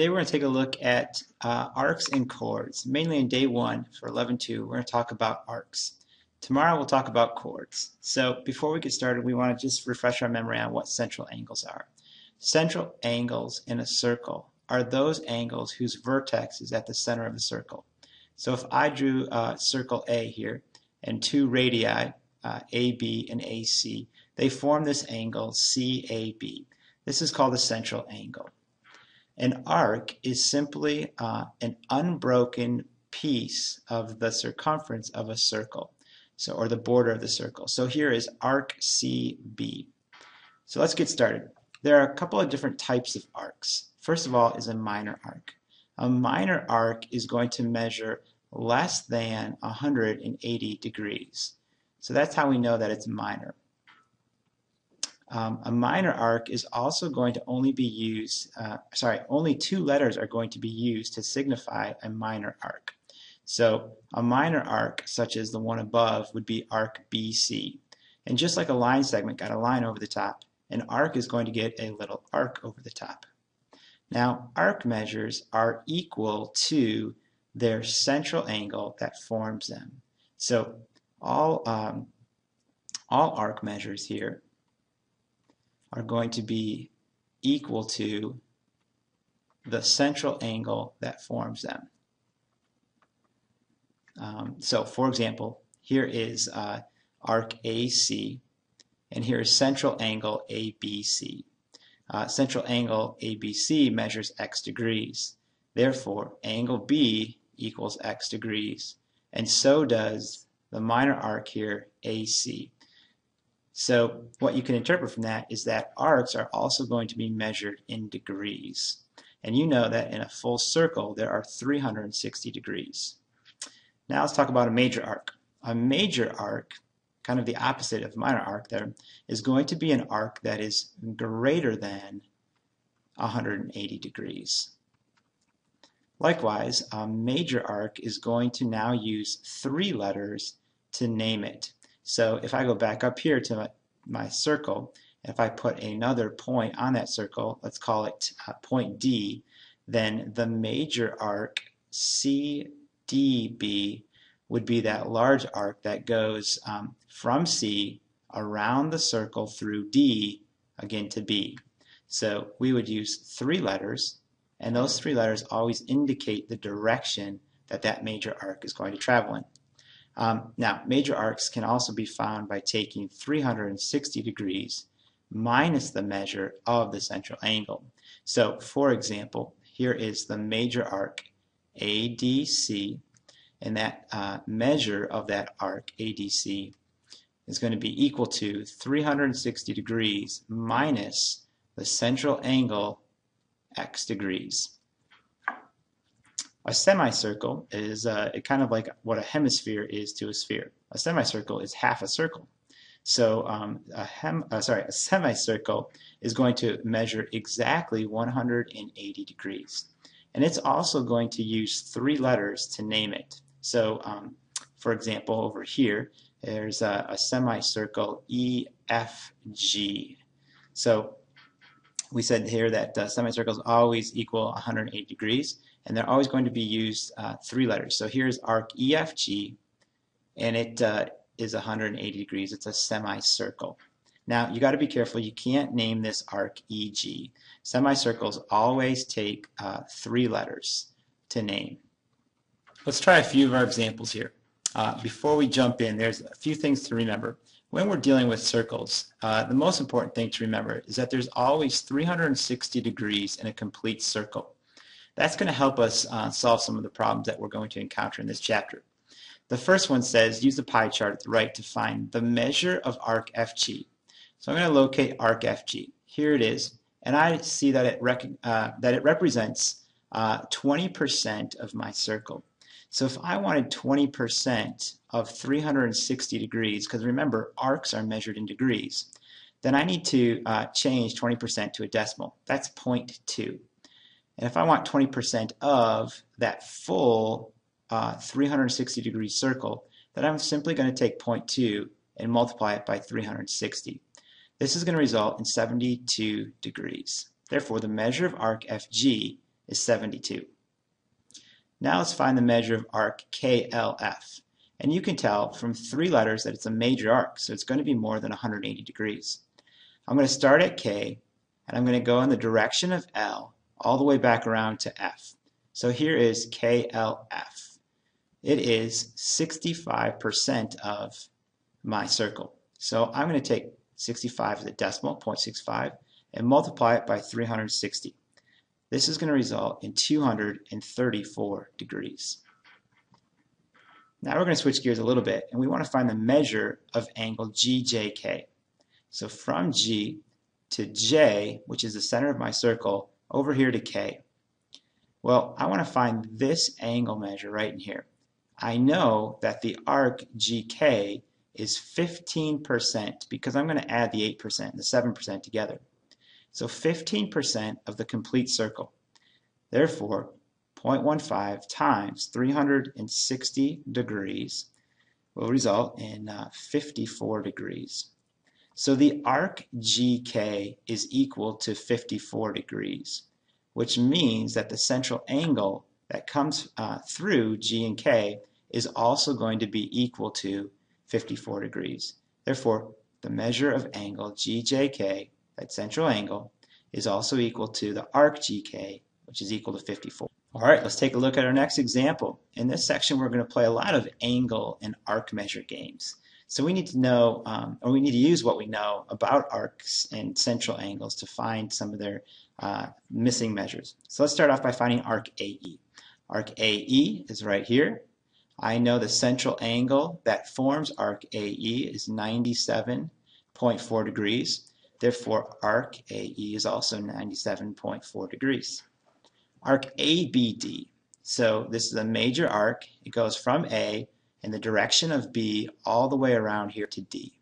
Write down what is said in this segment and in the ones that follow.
Today we're going to take a look at arcs and chords. Mainly in day 1 for 11.2, we're going to talk about arcs. Tomorrow we'll talk about chords. So before we get started, we want to just refresh our memory on what central angles are. Central angles in a circle are those angles whose vertex is at the center of the circle. So if I drew circle A here and two radii, AB and AC, they form this angle CAB. This is called the central angle. An arc is simply an unbroken piece of the circumference of a circle, or the border of the circle. So here is arc CB. So let's get started. There are a couple of different types of arcs. First of all is a minor arc. A minor arc is going to measure less than 180 degrees. So that's how we know that it's minor. A minor arc is also going to only be used, only two letters are going to be used to signify a minor arc. So a minor arc, such as the one above, would be arc BC. And just like a line segment got a line over the top, an arc is going to get a little arc over the top. Now, arc measures are equal to their central angle that forms them. So all arc measures here are going to be equal to the central angle that forms them. So for example, here is arc AC, and here is central angle ABC. Central angle ABC measures x degrees. Therefore, angle B equals x degrees, and so does the minor arc here, AC. So what you can interpret from that is that arcs are also going to be measured in degrees. And you know that in a full circle there are 360 degrees. Now let's talk about a major arc. A major arc, kind of the opposite of minor arc there, is going to be an arc that is greater than 180 degrees. Likewise, a major arc is going to now use three letters to name it. So if I go back up here to my circle, if I put another point on that circle, let's call it point D, then the major arc CDB would be that large arc that goes from C around the circle through D again to B. So we would use three letters, and those three letters always indicate the direction that that major arc is going to travel in. Now, major arcs can also be found by taking 360 degrees minus the measure of the central angle. So, for example, here is the major arc ADC, and that measure of that arc ADC is going to be equal to 360 degrees minus the central angle x degrees. A semicircle is kind of like what a hemisphere is to a sphere. A semicircle is half a circle. So a semicircle is going to measure exactly 180 degrees. And it's also going to use three letters to name it. So for example, over here, there's a semicircle EFG. So we said here that semicircles always equal 180 degrees. And they're always going to be used three letters. So here's arc EFG, and it is 180 degrees. It's a semicircle. Now, you got to be careful. You can't name this arc EG. Semicircles always take three letters to name. Let's try a few of our examples here. Before we jump in, there's a few things to remember. When we're dealing with circles, the most important thing to remember is that there's always 360 degrees in a complete circle. That's going to help us solve some of the problems that we're going to encounter in this chapter. The first one says, use the pie chart at the right to find the measure of arc FG. So I'm going to locate arc FG. Here it is, and I see that it represents 20% of my circle. So if I wanted 20% of 360 degrees, because remember, arcs are measured in degrees, then I need to change 20% to a decimal. That's 0.2. And if I want 20% of that full 360 degree circle, then I'm simply going to take 0.2 and multiply it by 360. This is going to result in 72 degrees. Therefore, the measure of arc FG is 72. Now let's find the measure of arc KLF. And you can tell from 3 letters that it's a major arc, so it's going to be more than 180 degrees. I'm going to start at K, and I'm going to go in the direction of L all the way back around to F. So here is KLF. It is 65% of my circle. So I'm going to take 65 as a decimal, 0.65, and multiply it by 360. This is going to result in 234 degrees. Now we're going to switch gears a little bit, and we want to find the measure of angle GJK. So from G to J, which is the center of my circle, over here to K. Well, I want to find this angle measure right in here. I know that the arc GK is 15% because I'm going to add the 8% and the 7% together. So 15% of the complete circle. Therefore, 0.15 times 360 degrees will result in 54 degrees. So the arc GK is equal to 54 degrees, which means that the central angle that comes through G and K is also going to be equal to 54 degrees. Therefore, the measure of angle GJK, that central angle, is also equal to the arc GK, which is equal to 54. All right, let's take a look at our next example. In this section, we're going to play a lot of angle and arc measure games. So we need to know, or we need to use what we know about arcs and central angles to find some of their missing measures. So let's start off by finding arc AE. Arc AE is right here. I know the central angle that forms arc AE is 97.4 degrees. Therefore, arc AE is also 97.4 degrees. Arc ABD. So this is a major arc. It goes from A in the direction of B all the way around here to D.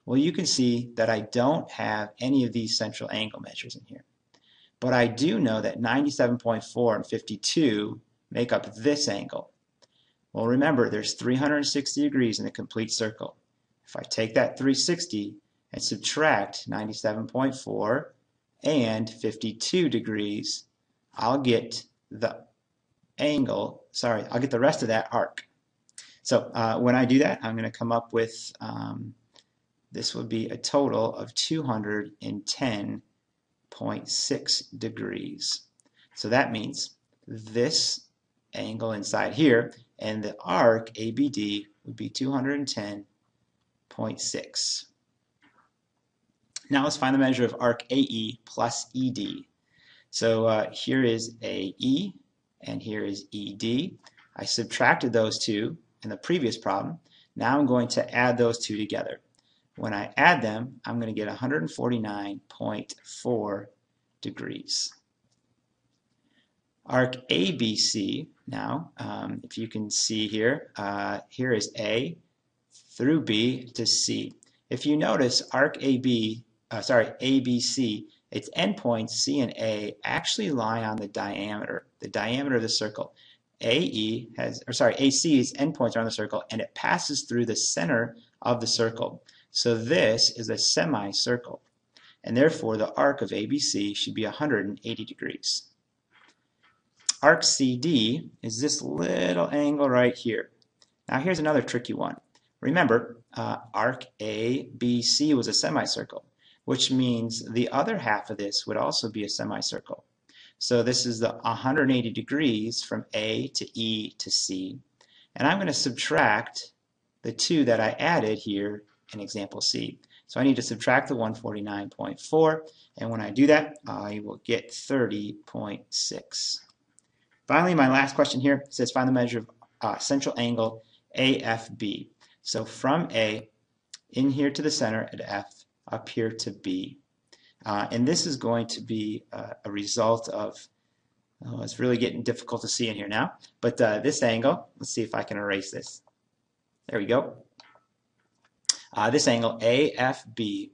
Well, you can see that I don't have any of these central angle measures in here. But I do know that 97.4 and 52 make up this angle. Well, remember, there's 360 degrees in a complete circle. If I take that 360 and subtract 97.4 and 52 degrees, I'll get the I'll get the rest of that arc. So when I do that, I'm going to come up with, this would be a total of 210.6 degrees. So that means this angle inside here and the arc ABD would be 210.6. Now let's find the measure of arc AE plus ED. So here is AE and here is ED. I subtracted those two in the previous problem. Now I'm going to add those two together. When I add them, I'm going to get 149.4 degrees. Arc ABC, now, if you can see here, here is A through B to C. If you notice, arc ABC, its endpoints C and A actually lie on the diameter of the circle. AC its endpoints are on the circle, and it passes through the center of the circle. So this is a semicircle, and therefore the arc of ABC should be 180 degrees. Arc CD is this little angle right here. Now here's another tricky one. Remember, arc ABC was a semicircle, which means the other half of this would also be a semicircle. So this is the 180 degrees from A to E to C, and I'm going to subtract the two that I added here in example C. So I need to subtract the 149.4, and when I do that, I will get 30.6. Finally, my last question here says find the measure of central angle AFB. So from A in here to the center at F, up here to B. And this is going to be a result of, it's really getting difficult to see in here now, but this angle, let's see if I can erase this. There we go. This angle AFB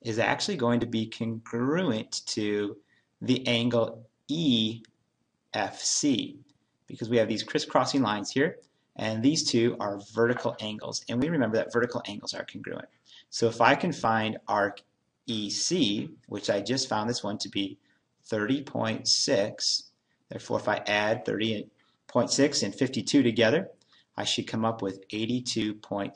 is actually going to be congruent to the angle EFC because we have these crisscrossing lines here, and these two are vertical angles, and we remember that vertical angles are congruent. So if I can find arc EC, which I just found this one to be 30.6. Therefore, if I add 30.6 and 52 together, I should come up with 82.6.